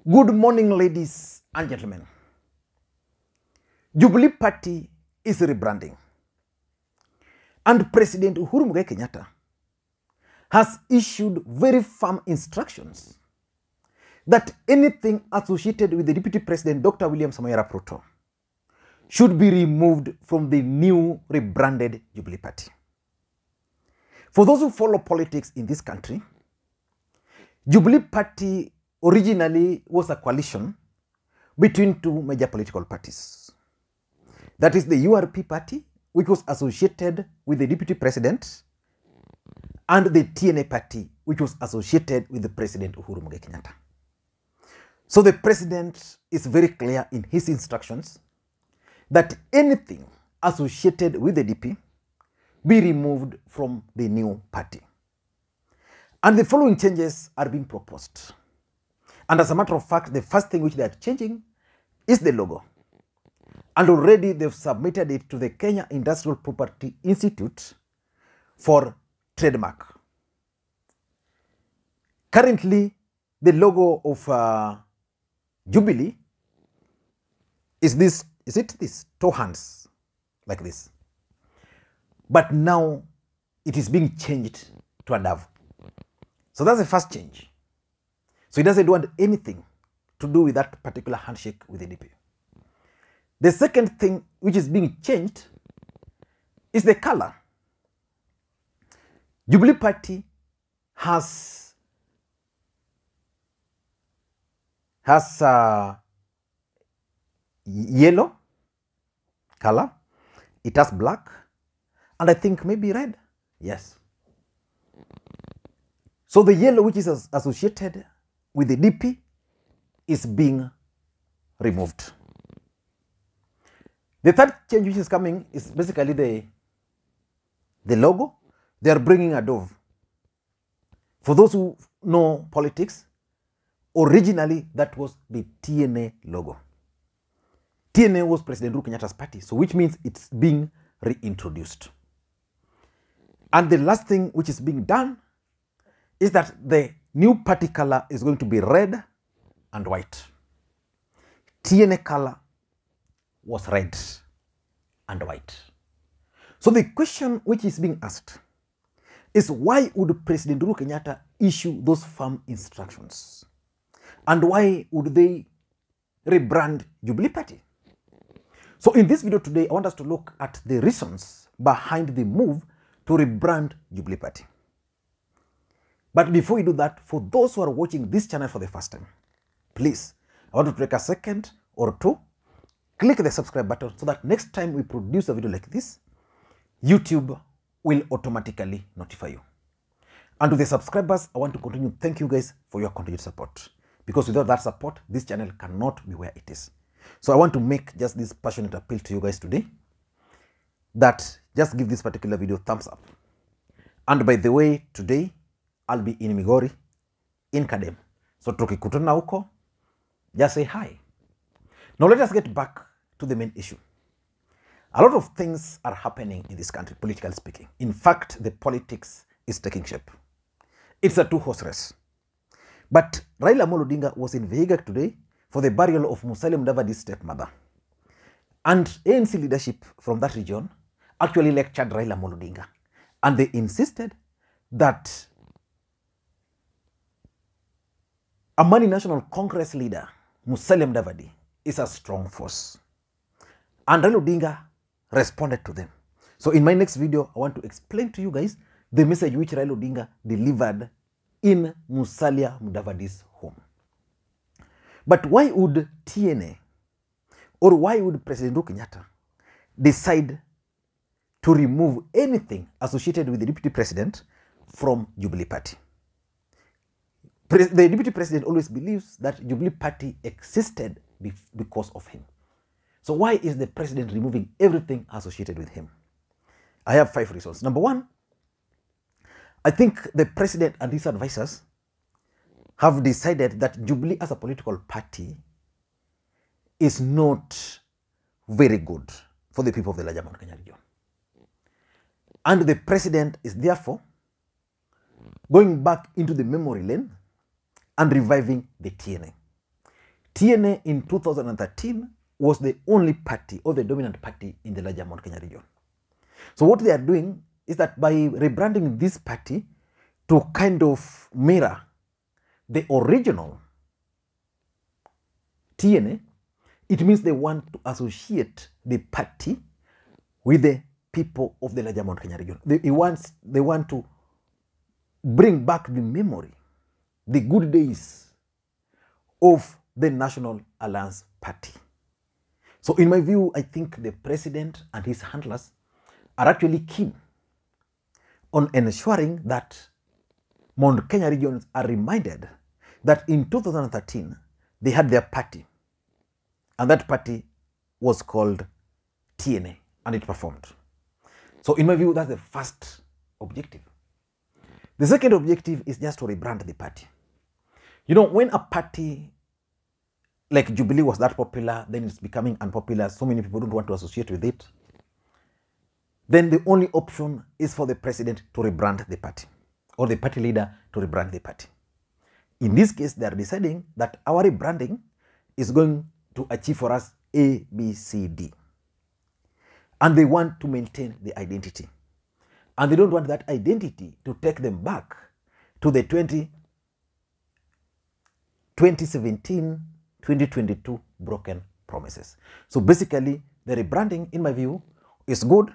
Good morning, ladies and gentlemen. Jubilee Party is rebranding. And President Uhuru Kenyatta has issued very firm instructions that anything associated with the Deputy President, Dr. William Samoei Arap Ruto, should be removed from the new rebranded Jubilee Party. For those who follow politics in this country, Jubilee Party originally was a coalition between two major political parties. That is the URP party, which was associated with the Deputy President, and the TNA party, which was associated with the President Uhuru Kenyatta. So the President is very clear in his instructions that anything associated with the DP be removed from the new party. And the following changes are being proposed. And as a matter of fact, the first thing which they are changing is the logo. And already they've submitted it to the Kenya Industrial Property Institute for trademark. Currently, the logo of Jubilee is this, two hands, like this. But now it is being changed to a dove. So that's the first change. So he doesn't want anything to do with that particular handshake with the DP. The second thing which is being changed is the color. Jubilee Party has yellow color, it has black, and I think maybe red. Yes. So the yellow which is associated with the DP is being removed. The third change which is coming is basically the logo. They are bringing a dove. For those who know politics, originally that was the TNA logo. TNA was President Uhuru Kenyatta's party, so which means it's being reintroduced. And the last thing which is being done is that the new party color is going to be red and white. TNA color was red and white. So the question which is being asked is, why would President Uhuru Kenyatta issue those firm instructions? And why would they rebrand Jubilee Party? So in this video today, I want us to look at the reasons behind the move to rebrand Jubilee Party. But before we do that, for those who are watching this channel for the first time, please, I want to take a second or two, click the subscribe button so that next time we produce a video like this, YouTube will automatically notify you. And to the subscribers, I want to continue. Thank you guys for your continued support. Because without that support, this channel cannot be where it is. So I want to make just this passionate appeal to you guys today, that just give this particular video thumbs up. And by the way, today, I'll be in Migori, in Kadem. So tukikutana huko, just say hi. Now let us get back to the main issue. A lot of things are happening in this country, politically speaking. In fact, the politics is taking shape. It's a two-horse race. But Raila Odinga was in Vihiga today for the burial of Musalia Mudavadi's stepmother. And ANC leadership from that region actually lectured Raila Odinga. And they insisted that Amani National Congress leader, Musalia Mudavadi, is a strong force. And Raila Odinga responded to them. So in my next video, I want to explain to you guys the message which Raila Odinga delivered in Musalia Mudavadi's home. But why would TNA, or why would President Uhuru Kenyatta decide to remove anything associated with the Deputy President from Jubilee Party? The Deputy President always believes that Jubilee Party existed because of him. So why is the President removing everything associated with him? I have 5 reasons. Number one, I think the President and his advisors have decided that Jubilee as a political party is not very good for the people of the larger Mount Kenya region. And the President is therefore going back into the memory lane and reviving the TNA. TNA in 2013 was the only party or the dominant party in the larger Mount Kenya region. So what they are doing is that by rebranding this party to kind of mirror the original TNA, it means they want to associate the party with the people of the larger Mount Kenya region. They want to bring back the memory, the good days of the National Alliance Party. So in my view, I think the president and his handlers are actually keen on ensuring that Mount Kenya regions are reminded that in 2013, they had their party, and that party was called TNA, and it performed. So in my view, that's the first objective. The second objective is just to rebrand the party. You know, when a party like Jubilee was that popular, then it's becoming unpopular, so many people don't want to associate with it, then the only option is for the president to rebrand the party, or the party leader to rebrand the party. In this case, they are deciding that our rebranding is going to achieve for us A, B, C, D. And they want to maintain the identity. And they don't want that identity to take them back to the 2017-2022 broken promises. So basically, the rebranding, in my view, is good.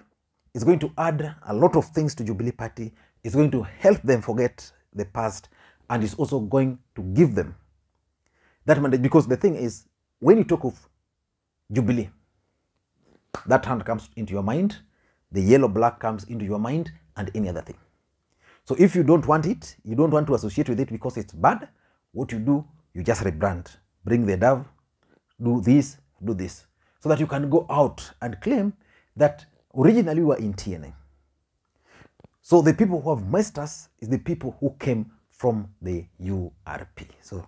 It's going to add a lot of things to Jubilee Party. It's going to help them forget the past, and it's also going to give them that mandate. Because the thing is, when you talk of Jubilee, that hand comes into your mind, the yellow-black comes into your mind, and any other thing. So if you don't want it, you don't want to associate with it because it's bad, what you do, you just rebrand. Bring the dove, do this, so that you can go out and claim that originally we were in TNA. So the people who have messed us is the people who came from the URP. So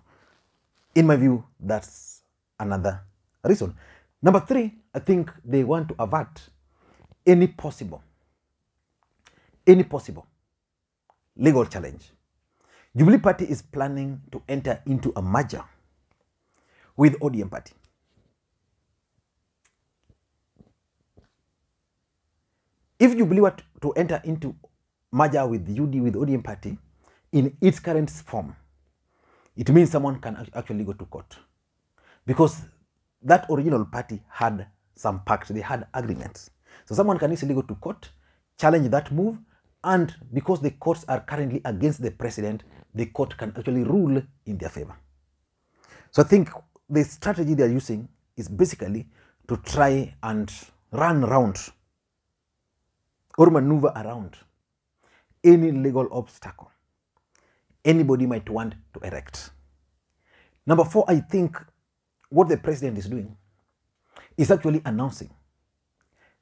in my view, that's another reason. Number three, I think they want to avert any possible legal challenge. Jubilee Party is planning to enter into a merger with ODM Party. If Jubilee were to enter into merger with ODM Party in its current form, it means someone can actually go to court, because that original party had some pacts, they had agreements. So someone can easily go to court, challenge that move, and because the courts are currently against the president, the court can actually rule in their favor. So I think the strategy they are using is basically to try and run around or maneuver around any legal obstacle anybody might want to erect. Number four, I think what the president is doing is actually announcing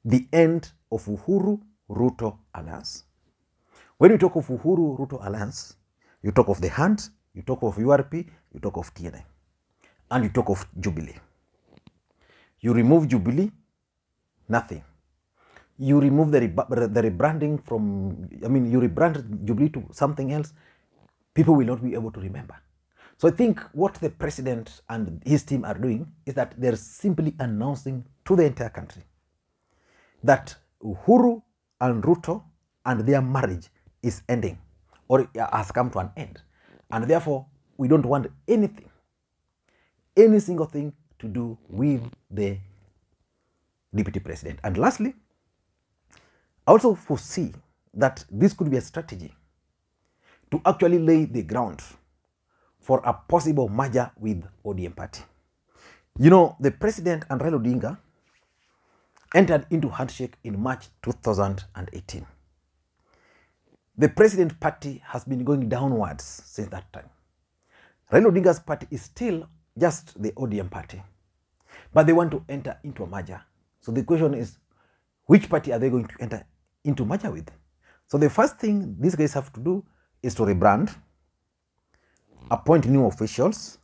the end of Uhuru-Ruto alliance. When you talk of Uhuru-Ruto alliance, you talk of the hand, you talk of URP, you talk of TNA, and you talk of Jubilee. You remove Jubilee, nothing. You remove the rebranding from, you rebrand Jubilee to something else, people will not be able to remember. So I think what the president and his team are doing is that they're simply announcing to the entire country that Uhuru and Ruto and their marriage is ending, or has come to an end. And therefore, we don't want anything, any single thing to do with the deputy president. And lastly, I also foresee that this could be a strategy to actually lay the ground for a possible merger with ODM Party. You know, the president and Raila Odinga entered into handshake in March 2018. The president party has been going downwards since that time. Raila Odinga's party is still just the ODM Party, but they want to enter into a merger. So the question is, which party are they going to enter into merger with? So the first thing these guys have to do is to rebrand, appoint new officials,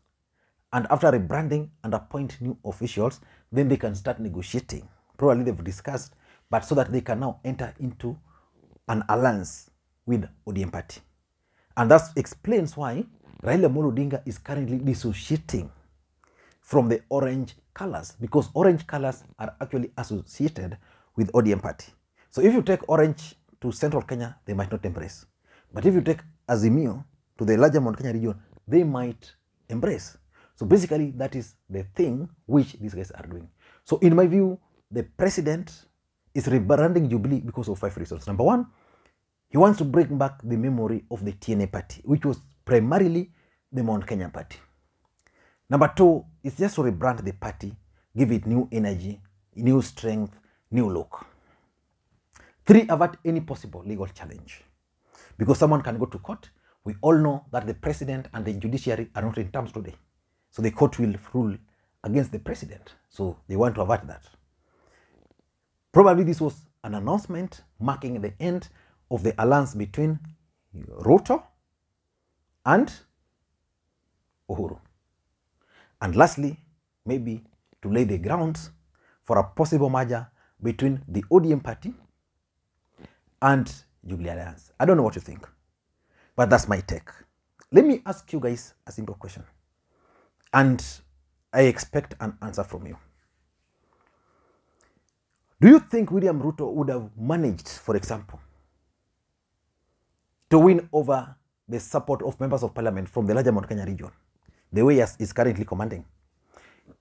and after rebranding and appoint new officials, then they can start negotiating. Probably they've discussed, but so that they can now enter into an alliance with ODM Party. And that explains why Raila Odinga is currently dissociating from the orange colors, because orange colors are actually associated with ODM party. So if you take orange to central Kenya, they might not embrace. But if you take Azimio to the larger Mount Kenya region, they might embrace. So basically, that is the thing which these guys are doing. So in my view, the president is rebranding Jubilee because of 5 reasons. Number one, he wants to bring back the memory of the TNA party, which was primarily the Mount Kenya party. Number two, it's just to rebrand the party, give it new energy, new strength, new look. 3, avert any possible legal challenge. Because someone can go to court. We all know that the president and the judiciary are not in terms today. So the court will rule against the president. So they want to avert that. Probably this was an announcement marking the end of the alliance between Ruto and Uhuru. And lastly, maybe to lay the grounds for a possible merger between the ODM party and Jubilee Alliance. I don't know what you think, but that's my take. Let me ask you guys a simple question, and I expect an answer from you. Do you think William Ruto would have managed, for example, to win over the support of members of parliament from the larger Mount Kenya region, the way he is currently commanding,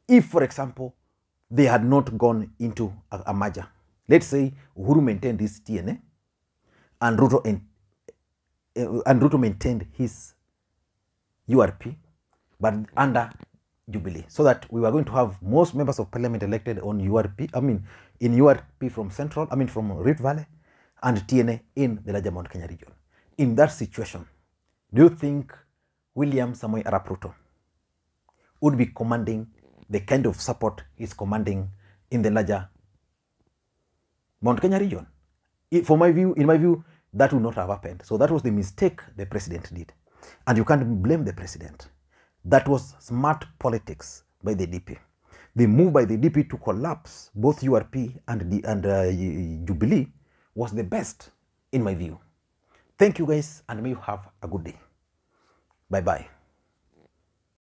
if, for example, they had not gone into a merger? Let's say Uhuru maintained his TNA and Ruto maintained his URP, but under Jubilee, so that we were going to have most members of parliament elected on URP, in URP from Central, from Rift Valley, and TNA in the larger Mount Kenya region. In that situation, do you think William Samoei Arap Ruto would be commanding the kind of support he's commanding in the larger Mount Kenya region? In my view, that would not have happened. So that was the mistake the president did. And you can't blame the president. That was smart politics by the DP. The move by the DP to collapse both URP and Jubilee was the best, in my view. Thank you guys, and may you have a good day. Bye-bye.